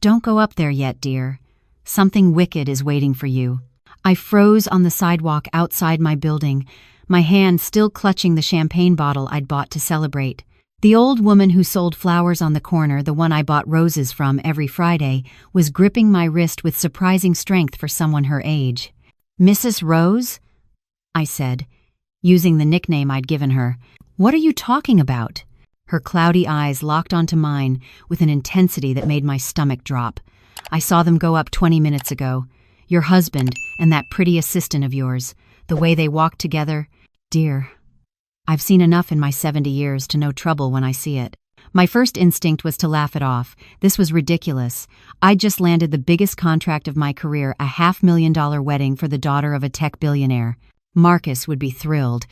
"Don't go up there yet, dear. Something wicked is waiting for you." I froze on the sidewalk outside my building, my hand still clutching the champagne bottle I'd bought to celebrate. The old woman who sold flowers on the corner, the one I bought roses from every Friday, was gripping my wrist with surprising strength for someone her age. "Mrs. Rose?" I said, using the nickname I'd given her. "What are you talking about?" Her cloudy eyes locked onto mine with an intensity that made my stomach drop. "I saw them go up 20 minutes ago. Your husband and that pretty assistant of yours, the way they walked together. Dear, I've seen enough in my 70 years to know trouble when I see it." My first instinct was to laugh it off. This was ridiculous. I'd just landed the biggest contract of my career, a $500,000 wedding for the daughter of a tech billionaire. Marcus would be thrilled.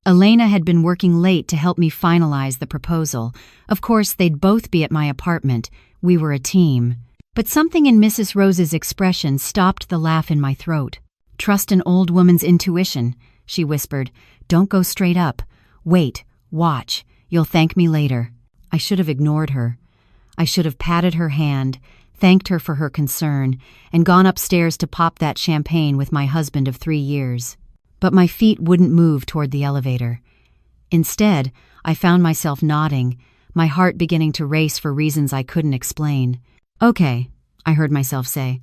Elena had been working late to help me finalize the proposal. Of course, they'd both be at my apartment. We were a team. But something in Mrs. Rose's expression stopped the laugh in my throat. "Trust an old woman's intuition," she whispered. "Don't go straight up. Wait, watch. You'll thank me later." I should have ignored her. I should have patted her hand, thanked her for her concern, and gone upstairs to pop that champagne with my husband of 3 years. But my feet wouldn't move toward the elevator. Instead, I found myself nodding, my heart beginning to race for reasons I couldn't explain. "Okay," I heard myself say.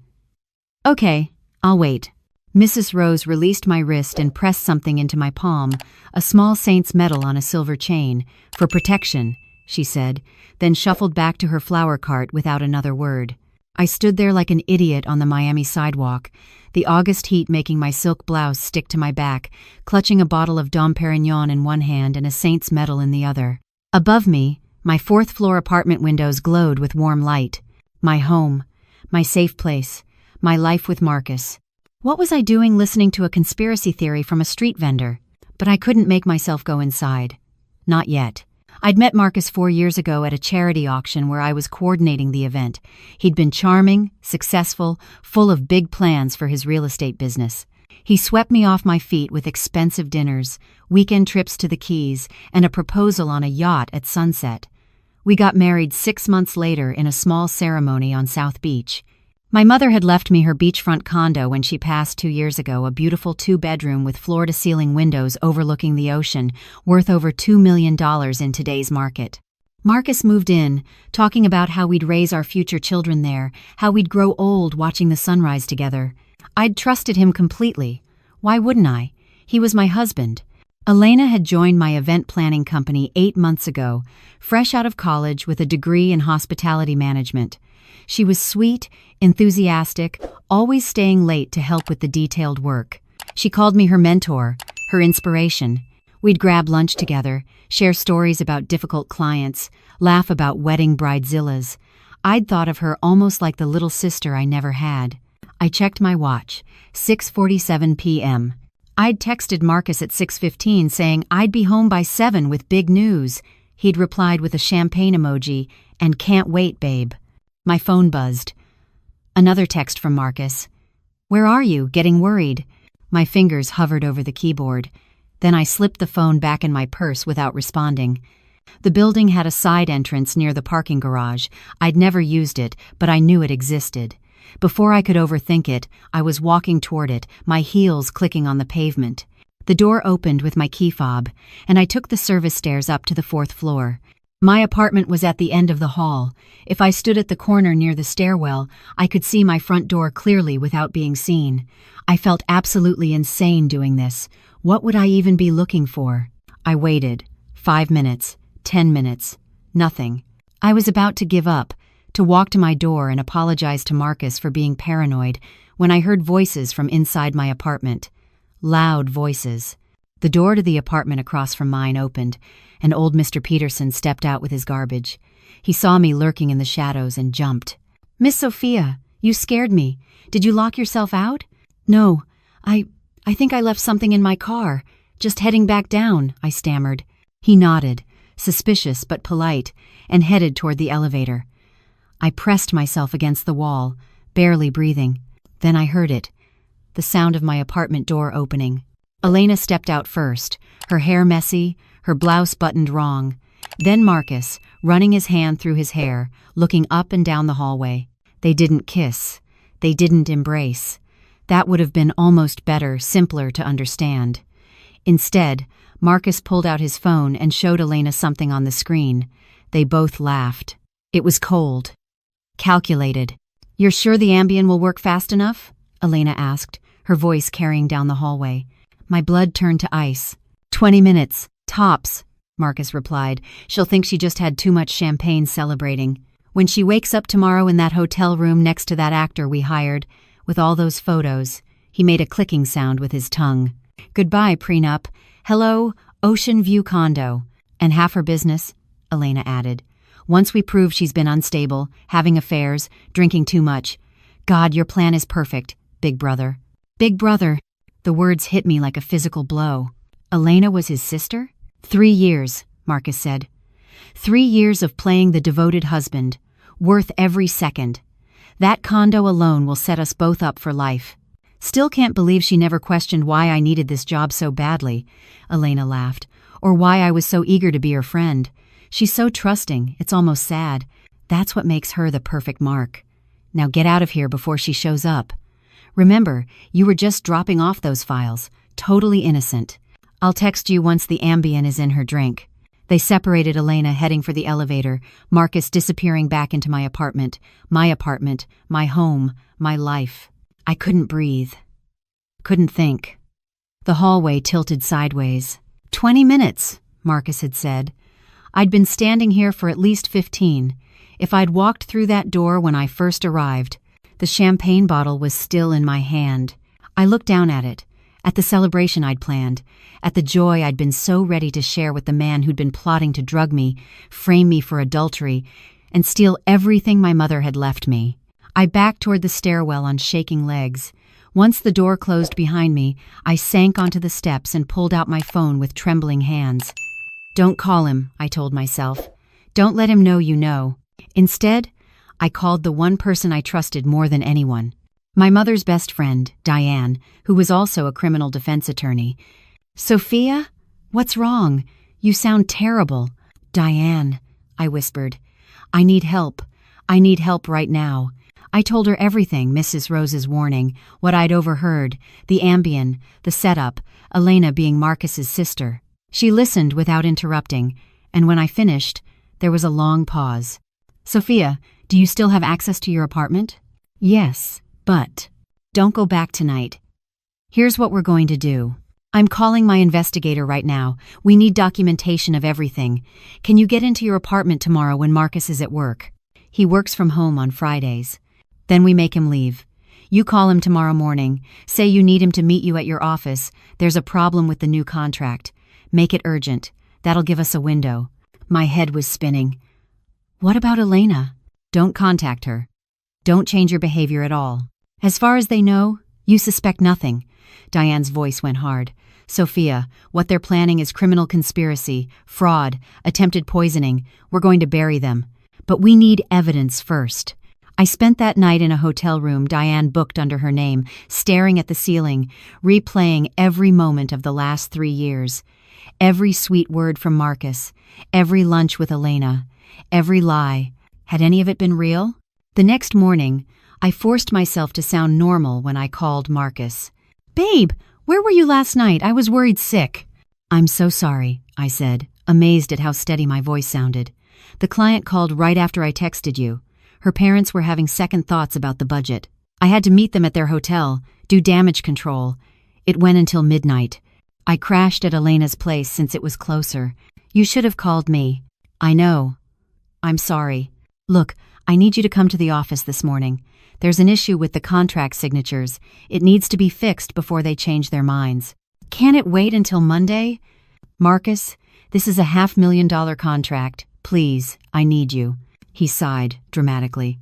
"Okay, I'll wait." Mrs. Rose released my wrist and pressed something into my palm, a small saint's medal on a silver chain. "For protection," she said, then shuffled back to her flower cart without another word. I stood there like an idiot on the Miami sidewalk, the August heat making my silk blouse stick to my back, clutching a bottle of Dom Perignon in one hand and a saint's medal in the other. Above me, my 4th-floor apartment windows glowed with warm light. My home, my safe place, my life with Marcus. What was I doing listening to a conspiracy theory from a street vendor? But I couldn't make myself go inside. Not yet. I'd met Marcus 4 years ago at a charity auction where I was coordinating the event. He'd been charming, successful, full of big plans for his real estate business. He swept me off my feet with expensive dinners, weekend trips to the Keys, and a proposal on a yacht at sunset. We got married 6 months later in a small ceremony on South Beach. My mother had left me her beachfront condo when she passed 2 years ago, a beautiful 2-bedroom with floor-to-ceiling windows overlooking the ocean, worth over $2 million in today's market. Marcus moved in, talking about how we'd raise our future children there, how we'd grow old watching the sunrise together. I'd trusted him completely. Why wouldn't I? He was my husband. Elena had joined my event planning company 8 months ago, fresh out of college with a degree in hospitality management. She was sweet, enthusiastic, always staying late to help with the detailed work. She called me her mentor, her inspiration. We'd grab lunch together, share stories about difficult clients, laugh about wedding bridezillas. I'd thought of her almost like the little sister I never had. I checked my watch, 6:47 p.m. I'd texted Marcus at 6:15 saying I'd be home by 7 with big news. He'd replied with a champagne emoji and "Can't wait, babe." My phone buzzed. Another text from Marcus. "Where are you? Getting worried." My fingers hovered over the keyboard. Then I slipped the phone back in my purse without responding. The building had a side entrance near the parking garage. I'd never used it, but I knew it existed. Before I could overthink it, I was walking toward it, my heels clicking on the pavement. The door opened with my key fob, and I took the service stairs up to the 4th floor. My apartment was at the end of the hall. If I stood at the corner near the stairwell, I could see my front door clearly without being seen. I felt absolutely insane doing this. What would I even be looking for? I waited. 5 minutes, 10 minutes, nothing. I was about to give up, to walk to my door and apologize to Marcus for being paranoid, when I heard voices from inside my apartment. Loud voices. The door to the apartment across from mine opened, and old Mr. Peterson stepped out with his garbage. He saw me lurking in the shadows and jumped. "Miss Sophia, you scared me. Did you lock yourself out?" "No, I think I left something in my car. Just heading back down," I stammered. He nodded, suspicious but polite, and headed toward the elevator. I pressed myself against the wall, barely breathing. Then I heard it, the sound of my apartment door opening. Elena stepped out first, her hair messy, her blouse buttoned wrong. Then Marcus, running his hand through his hair, looking up and down the hallway. They didn't kiss. They didn't embrace. That would have been almost better, simpler to understand. Instead, Marcus pulled out his phone and showed Elena something on the screen. They both laughed. It was cold. Calculated. "You're sure the Ambien will work fast enough?" Elena asked, her voice carrying down the hallway. My blood turned to ice. 20 minutes, tops, Marcus replied. "She'll think she just had too much champagne celebrating. When she wakes up tomorrow in that hotel room next to that actor we hired, with all those photos," he made a clicking sound with his tongue. "Goodbye, prenup. Hello, Ocean View condo. And half her business," Elena added. "Once we prove she's been unstable, having affairs, drinking too much. God, your plan is perfect, Big Brother." Big Brother. The words hit me like a physical blow. Elena was his sister? 3 years, Marcus said. 3 years of playing the devoted husband, worth every second. That condo alone will set us both up for life. "Still can't believe she never questioned why I needed this job so badly," Elena laughed, "or why I was so eager to be her friend. She's so trusting, it's almost sad. That's what makes her the perfect mark. Now get out of here before she shows up. Remember, you were just dropping off those files, totally innocent. I'll text you once the Ambien is in her drink." They separated, Elena heading for the elevator, Marcus disappearing back into my apartment, my home, my life. I couldn't breathe. Couldn't think. The hallway tilted sideways. 20 minutes, Marcus had said. I'd been standing here for at least 15. If I'd walked through that door when I first arrived, the champagne bottle was still in my hand. I looked down at it, at the celebration I'd planned, at the joy I'd been so ready to share with the man who'd been plotting to drug me, frame me for adultery, and steal everything my mother had left me. I backed toward the stairwell on shaking legs. Once the door closed behind me, I sank onto the steps and pulled out my phone with trembling hands. "Don't call him," I told myself. "Don't let him know you know." Instead, I called the one person I trusted more than anyone. My mother's best friend, Diane, who was also a criminal defense attorney. "Sophia? What's wrong? You sound terrible." "Diane," I whispered. "I need help. I need help right now." I told her everything, Mrs. Rose's warning, what I'd overheard, the Ambien, the setup, Elena being Marcus's sister. She listened without interrupting, and when I finished, there was a long pause. "Sophia, do you still have access to your apartment?" "Yes, but don't go back tonight. Here's what we're going to do. I'm calling my investigator right now. We need documentation of everything. Can you get into your apartment tomorrow when Marcus is at work? He works from home on Fridays. Then we make him leave. You call him tomorrow morning. Say you need him to meet you at your office. There's a problem with the new contract. Make it urgent. That'll give us a window." My head was spinning. "What about Elena?" "Don't contact her. Don't change your behavior at all. As far as they know, you suspect nothing." Diane's voice went hard. "Sophia, what they're planning is criminal conspiracy, fraud, attempted poisoning. We're going to bury them. But we need evidence first." I spent that night in a hotel room Diane booked under her name, staring at the ceiling, replaying every moment of the last 3 years. Every sweet word from Marcus, every lunch with Elena, every lie. Had any of it been real? The next morning, I forced myself to sound normal when I called Marcus. "Babe, where were you last night? I was worried sick." "I'm so sorry," I said, amazed at how steady my voice sounded. "The client called right after I texted you. Her parents were having second thoughts about the budget. I had to meet them at their hotel, do damage control. It went until midnight. I crashed at Elena's place since it was closer. You should have called me." "I know. I'm sorry. Look, I need you to come to the office this morning. There's an issue with the contract signatures. It needs to be fixed before they change their minds." "Can't it wait until Monday?" "Marcus, this is a $500,000 contract. Please, I need you." He sighed dramatically.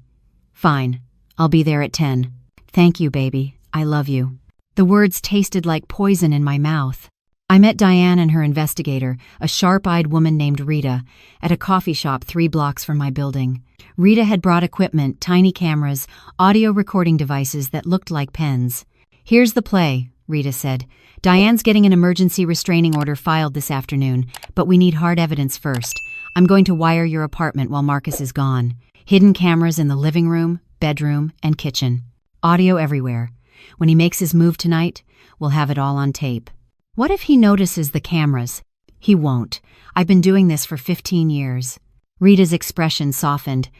"Fine. I'll be there at 10. "Thank you, baby. I love you." The words tasted like poison in my mouth. I met Diane and her investigator, a sharp-eyed woman named Rita, at a coffee shop 3 blocks from my building. Rita had brought equipment, tiny cameras, audio recording devices that looked like pens. "Here's the play," Rita said. "Diane's getting an emergency restraining order filed this afternoon, but we need hard evidence first. I'm going to wire your apartment while Marcus is gone. Hidden cameras in the living room, bedroom, and kitchen. Audio everywhere. When he makes his move tonight, we'll have it all on tape. What if he notices the cameras? He won't. I've been doing this for 15 years. Rita's expression softened.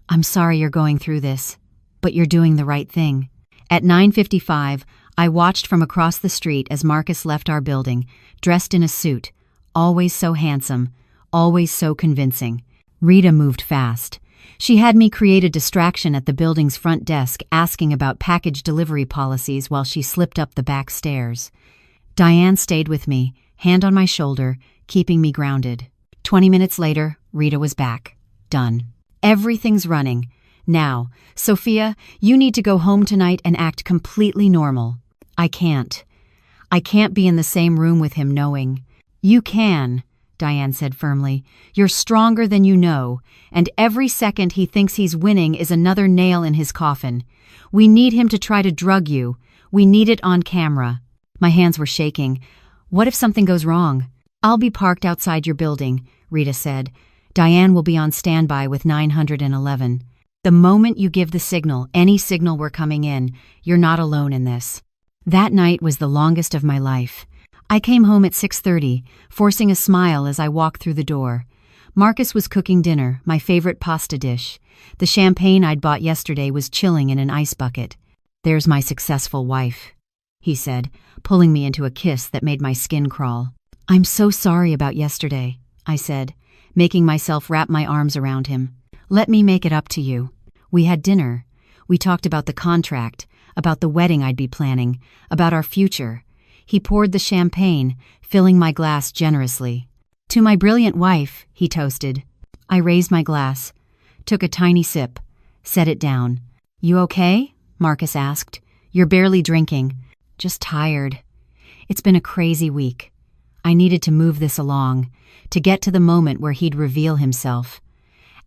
I'm sorry you're going through this, but you're doing the right thing. At 9:55, I watched from across the street as Marcus left our building, dressed in a suit, always so handsome, always so convincing. Rita moved fast. She had me create a distraction at the building's front desk asking about package delivery policies while she slipped up the back stairs. Diane stayed with me, hand on my shoulder, keeping me grounded. 20 minutes later, Rita was back. Done. Everything's running. Now, Sophia, you need to go home tonight and act completely normal. I can't. I can't be in the same room with him knowing. You can, Diane said firmly. You're stronger than you know, and every second he thinks he's winning is another nail in his coffin. We need him to try to drug you. We need it on camera. My hands were shaking. What if something goes wrong? I'll be parked outside your building, Rita said. Diane will be on standby with 911. The moment you give the signal, any signal we're coming in, you're not alone in this. That night was the longest of my life. I came home at 6:30, forcing a smile as I walked through the door. Marcus was cooking dinner, my favorite pasta dish. The champagne I'd bought yesterday was chilling in an ice bucket. There's my successful wife, he said, pulling me into a kiss that made my skin crawl. I'm so sorry about yesterday, I said, making myself wrap my arms around him. Let me make it up to you. We had dinner. We talked about the contract, about the wedding I'd be planning, about our future. He poured the champagne, filling my glass generously. To my brilliant wife, he toasted. I raised my glass, took a tiny sip, set it down. You okay? Marcus asked. You're barely drinking. Just tired. It's been a crazy week. I needed to move this along, to get to the moment where he'd reveal himself.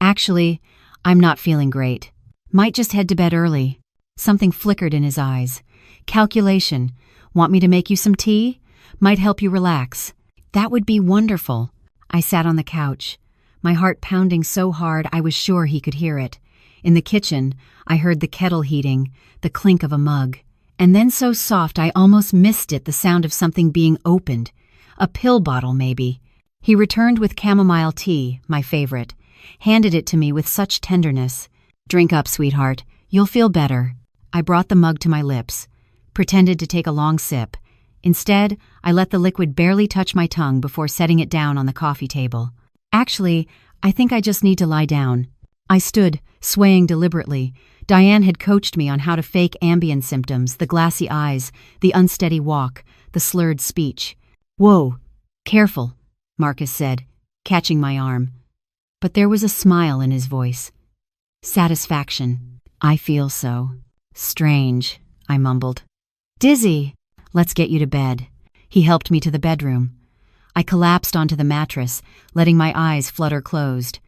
Actually, I'm not feeling great. Might just head to bed early. Something flickered in his eyes. Calculation. Want me to make you some tea? Might help you relax. That would be wonderful. I sat on the couch, my heart pounding so hard I was sure he could hear it. In the kitchen, I heard the kettle heating, the clink of a mug. And then so soft I almost missed it, the sound of something being opened. A pill bottle, maybe. He returned with chamomile tea, my favorite. Handed it to me with such tenderness. Drink up, sweetheart. You'll feel better. I brought the mug to my lips, pretended to take a long sip. Instead, I let the liquid barely touch my tongue before setting it down on the coffee table. Actually, I think I just need to lie down. I stood, swaying deliberately. Diane had coached me on how to fake Ambien symptoms, the glassy eyes, the unsteady walk, the slurred speech. Whoa, careful, Marcus said, catching my arm. But there was a smile in his voice. Satisfaction. I feel so. Strange, I mumbled. Dizzy. Let's get you to bed. He helped me to the bedroom. I collapsed onto the mattress, letting my eyes flutter closed.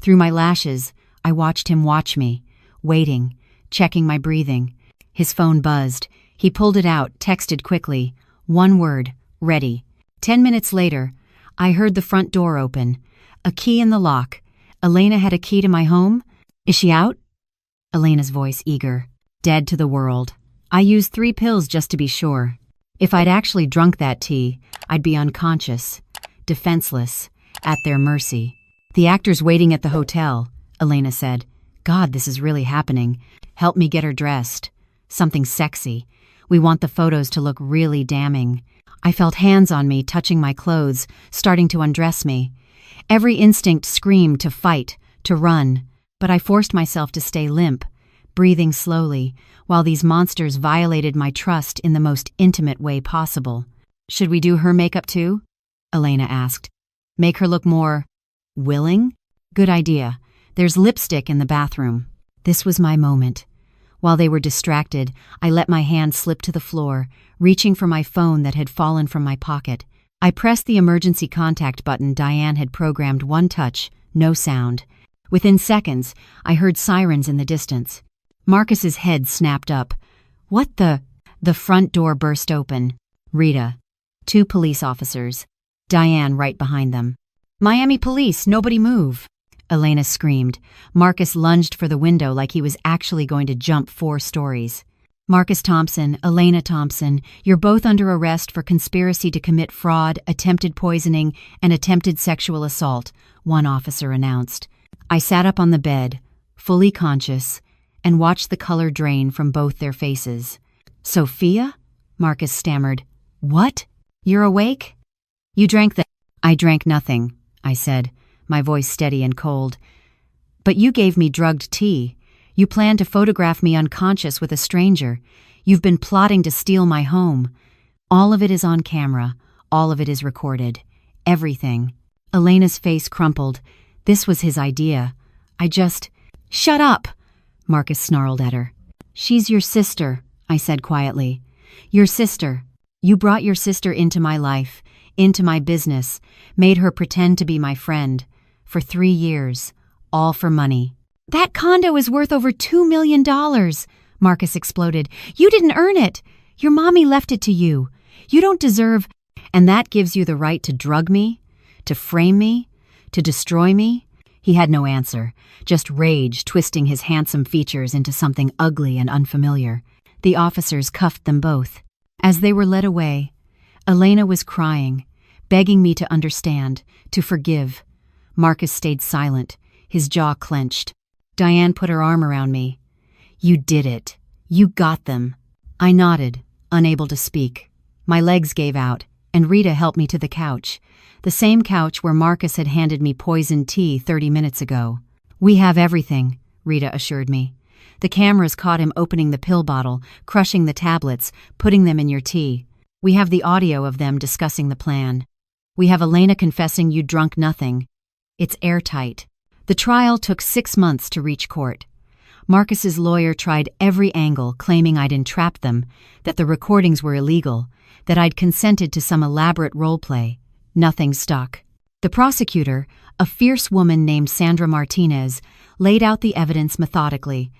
Through my lashes, I watched him watch me, waiting, checking my breathing. His phone buzzed. He pulled it out, texted quickly. One word, ready. 10 minutes later, I heard the front door open. A key in the lock. Elena had a key to my home? Is she out? Elena's voice eager. Dead to the world. I used 3 pills just to be sure. If I'd actually drunk that tea, I'd be unconscious, defenseless, at their mercy. The actor's waiting at the hotel, Elena said. God, this is really happening. Help me get her dressed. Something sexy. We want the photos to look really damning. I felt hands on me, touching my clothes, starting to undress me. Every instinct screamed to fight, to run, but I forced myself to stay limp, breathing slowly, while these monsters violated my trust in the most intimate way possible. Should we do her makeup too? Elena asked. Make her look more willing? Good idea. There's lipstick in the bathroom. This was my moment. While they were distracted, I let my hand slip to the floor, reaching for my phone that had fallen from my pocket. I pressed the emergency contact button Diane had programmed. One touch, no sound. Within seconds, I heard sirens in the distance. Marcus's head snapped up. What the? The front door burst open. Rita. 2 police officers. Diane right behind them. Miami police, nobody move. Elena screamed. Marcus lunged for the window like he was actually going to jump 4 stories. Marcus Thompson, Elena Thompson, you're both under arrest for conspiracy to commit fraud, attempted poisoning, and attempted sexual assault, one officer announced. I sat up on the bed, fully conscious, and watched the color drain from both their faces. Sophia? Marcus stammered. What? You're awake? You drank the— I drank nothing, I said, my voice steady and cold. But you gave me drugged tea. You planned to photograph me unconscious with a stranger. You've been plotting to steal my home. All of it is on camera. All of it is recorded. Everything. Elena's face crumpled. This was his idea. Shut up! Marcus snarled at her. She's your sister, I said quietly. Your sister. You brought your sister into my life, into my business, made her pretend to be my friend. For 3 years. All for money. That condo is worth over $2 million, Marcus exploded. You didn't earn it. Your mommy left it to you. You don't deserve— And that gives you the right to drug me? To frame me? To destroy me? He had no answer, just rage twisting his handsome features into something ugly and unfamiliar. The officers cuffed them both. As they were led away, Elena was crying, begging me to understand, to forgive. Marcus stayed silent, his jaw clenched. Diane put her arm around me. You did it. You got them. I nodded, unable to speak. My legs gave out, and Rita helped me to the couch. The same couch where Marcus had handed me poisoned tea 30 minutes ago. We have everything, Rita assured me. The cameras caught him opening the pill bottle, crushing the tablets, putting them in your tea. We have the audio of them discussing the plan. We have Elena confessing you drunk nothing. It's airtight. The trial took 6 months to reach court. Marcus's lawyer tried every angle, claiming I'd entrapped them, that the recordings were illegal, that I'd consented to some elaborate role play. Nothing stuck. The prosecutor, a fierce woman named Sandra Martinez, laid out the evidence methodically.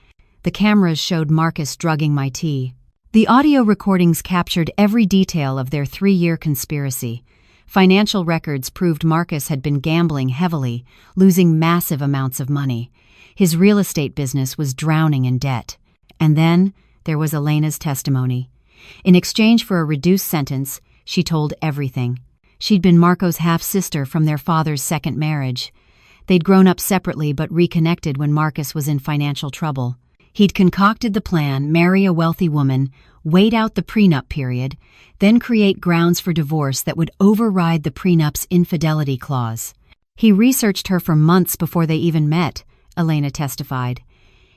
The cameras showed Marcus drugging my tea. The audio recordings captured every detail of their 3-year conspiracy. Financial records proved Marcus had been gambling heavily, losing massive amounts of money. His real estate business was drowning in debt. And then there was Elena's testimony. In exchange for a reduced sentence, she told everything. She'd been Marco's half-sister from their father's second marriage. They'd grown up separately but reconnected when Marcus was in financial trouble. He'd concocted the plan, marry a wealthy woman, wait out the prenup period, then create grounds for divorce that would override the prenup's infidelity clause. He researched her for months before they even met, Elena testified.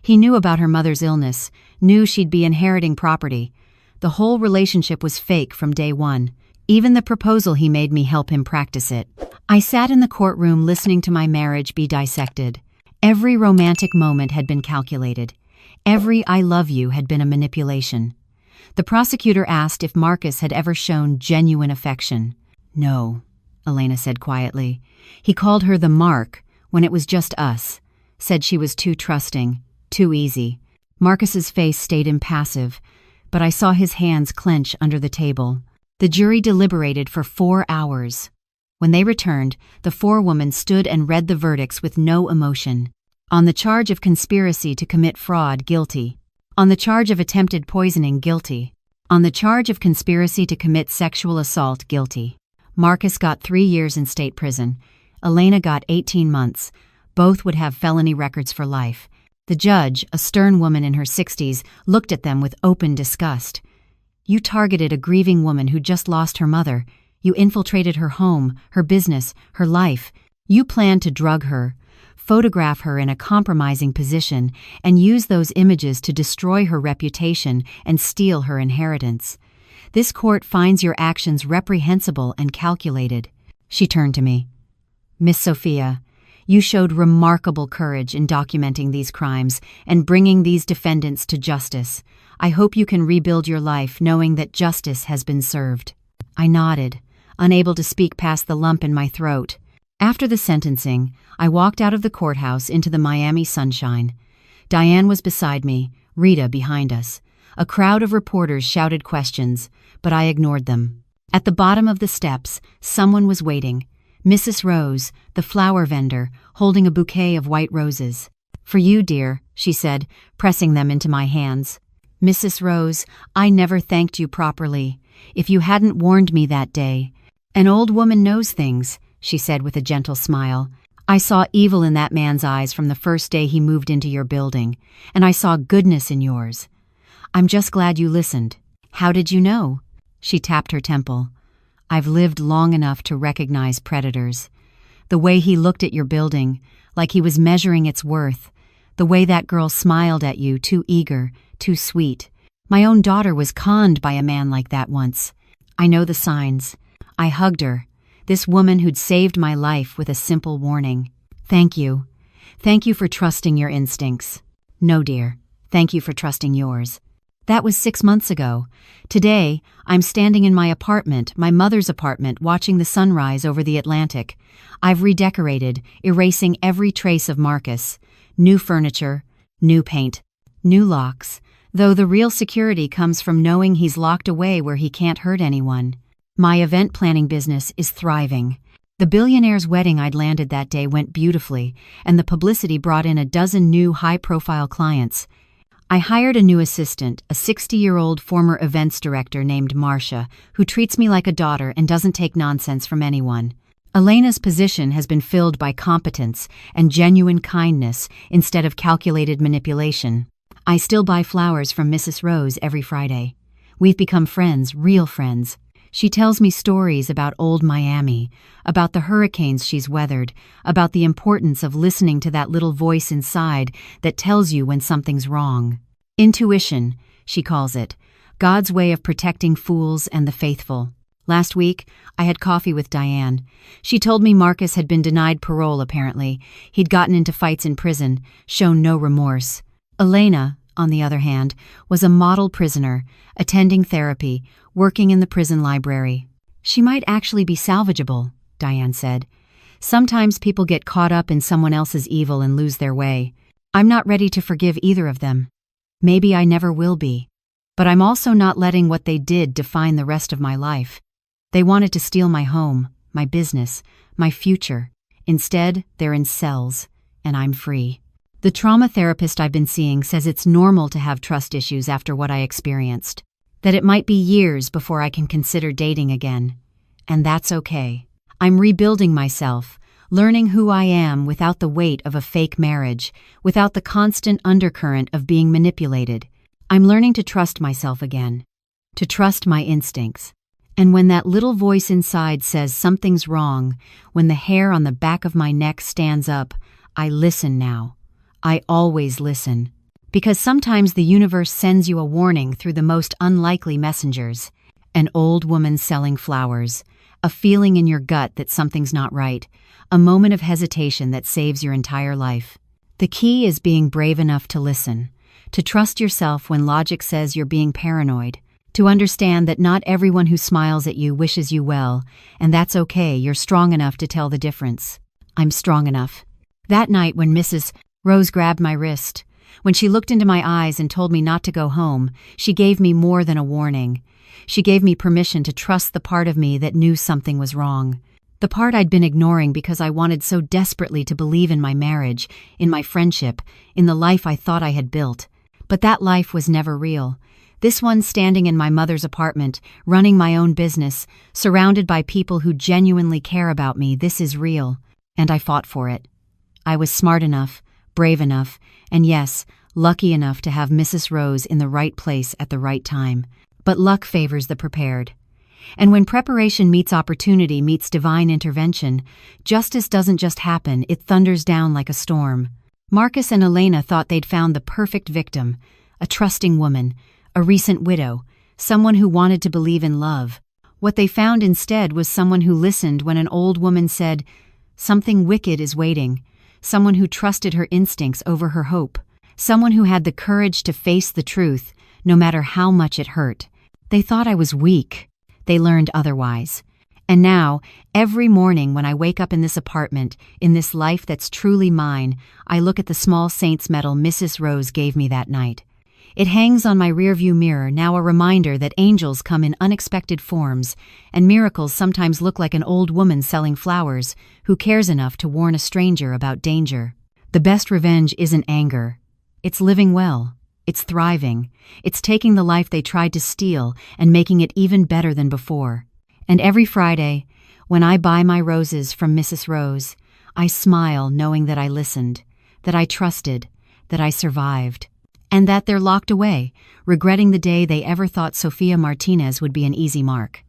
He knew about her mother's illness, knew she'd be inheriting property. The whole relationship was fake from day one. Even the proposal he made me help him practice it. I sat in the courtroom listening to my marriage be dissected. Every romantic moment had been calculated. Every I love you had been a manipulation. The prosecutor asked if Marcus had ever shown genuine affection. No, Elena said quietly. He called her the Mark when it was just us. Said she was too trusting, too easy. Marcus's face stayed impassive, but I saw his hands clench under the table. The jury deliberated for 4 hours. When they returned, the forewoman stood and read the verdicts with no emotion. On the charge of conspiracy to commit fraud, guilty. On the charge of attempted poisoning, guilty. On the charge of conspiracy to commit sexual assault, guilty. Marcus got 3 years in state prison. Elena got 18 months. Both would have felony records for life. The judge, a stern woman in her 60s, looked at them with open disgust. You targeted a grieving woman who just lost her mother. You infiltrated her home, her business, her life. You planned to drug her, photograph her in a compromising position, and use those images to destroy her reputation and steal her inheritance. This court finds your actions reprehensible and calculated. She turned to me. Miss Sophia, you showed remarkable courage in documenting these crimes and bringing these defendants to justice. I hope you can rebuild your life knowing that justice has been served. I nodded, unable to speak past the lump in my throat. After the sentencing, I walked out of the courthouse into the Miami sunshine. Diane was beside me, Rita behind us. A crowd of reporters shouted questions, but I ignored them. At the bottom of the steps, someone was waiting. Mrs. Rose, the flower vendor, holding a bouquet of white roses. "For you, dear," she said, pressing them into my hands. "Mrs. Rose, I never thanked you properly. If you hadn't warned me that day." "An old woman knows things," she said with a gentle smile. "I saw evil in that man's eyes from the first day he moved into your building, and I saw goodness in yours. I'm just glad you listened." "How did you know?" She tapped her temple. "I've lived long enough to recognize predators. The way he looked at your building, like he was measuring its worth. The way that girl smiled at you, too eager, too sweet. My own daughter was conned by a man like that once. I know the signs. I hugged her, this woman who'd saved my life with a simple warning. Thank you. Thank you for trusting your instincts." "No, dear. Thank you for trusting yours." That was 6 months ago. Today, I'm standing in my apartment, my mother's apartment, watching the sunrise over the Atlantic. I've redecorated, erasing every trace of Marcus. New furniture, new paint, new locks, though the real security comes from knowing he's locked away where he can't hurt anyone. My event planning business is thriving. The billionaire's wedding I'd landed that day went beautifully, and the publicity brought in a dozen new high-profile clients. I hired a new assistant, a 60-year-old former events director named Marcia, who treats me like a daughter and doesn't take nonsense from anyone. Elena's position has been filled by competence and genuine kindness instead of calculated manipulation. I still buy flowers from Mrs. Rose every Friday. We've become friends, real friends. She tells me stories about old Miami, about the hurricanes she's weathered, about the importance of listening to that little voice inside that tells you when something's wrong. Intuition, she calls it, God's way of protecting fools and the faithful. Last week, I had coffee with Diane. She told me Marcus had been denied parole, apparently. He'd gotten into fights in prison, shown no remorse. Elena, on the other hand, was a model prisoner, attending therapy, working in the prison library. "She might actually be salvageable," Diane said. "Sometimes people get caught up in someone else's evil and lose their way. I'm not ready to forgive either of them. Maybe I never will be. But I'm also not letting what they did define the rest of my life. They wanted to steal my home, my business, my future. Instead, they're in cells, and I'm free." The trauma therapist I've been seeing says it's normal to have trust issues after what I experienced, that it might be years before I can consider dating again. And that's okay. I'm rebuilding myself, learning who I am without the weight of a fake marriage, without the constant undercurrent of being manipulated. I'm learning to trust myself again, to trust my instincts. And when that little voice inside says something's wrong, when the hair on the back of my neck stands up, I listen now. I always listen. Because sometimes the universe sends you a warning through the most unlikely messengers. An old woman selling flowers, a feeling in your gut that something's not right, a moment of hesitation that saves your entire life. The key is being brave enough to listen, to trust yourself when logic says you're being paranoid, to understand that not everyone who smiles at you wishes you well, and that's okay, you're strong enough to tell the difference. I'm strong enough. That night when Mrs. Rose grabbed my wrist, when she looked into my eyes and told me not to go home, she gave me more than a warning. She gave me permission to trust the part of me that knew something was wrong. The part I'd been ignoring because I wanted so desperately to believe in my marriage, in my friendship, in the life I thought I had built. But that life was never real. This one standing in my mother's apartment, running my own business, surrounded by people who genuinely care about me, this is real. And I fought for it. I was smart enough, brave enough, and yes, lucky enough to have Mrs. Rose in the right place at the right time. But luck favors the prepared. And when preparation meets opportunity meets divine intervention, justice doesn't just happen, it thunders down like a storm. Marcus and Elena thought they'd found the perfect victim, a trusting woman, a recent widow, someone who wanted to believe in love. What they found instead was someone who listened when an old woman said, "Something wicked is waiting," someone who trusted her instincts over her hope, someone who had the courage to face the truth, no matter how much it hurt. They thought I was weak. They learned otherwise. And now, every morning when I wake up in this apartment, in this life that's truly mine, I look at the small saint's medal Mrs. Rose gave me that night. It hangs on my rearview mirror, now a reminder that angels come in unexpected forms, and miracles sometimes look like an old woman selling flowers who cares enough to warn a stranger about danger. The best revenge isn't anger. It's living well. It's thriving. It's taking the life they tried to steal and making it even better than before. And every Friday, when I buy my roses from Mrs. Rose, I smile knowing that I listened, that I trusted, that I survived, and that they're locked away, regretting the day they ever thought Sofia Martinez would be an easy mark.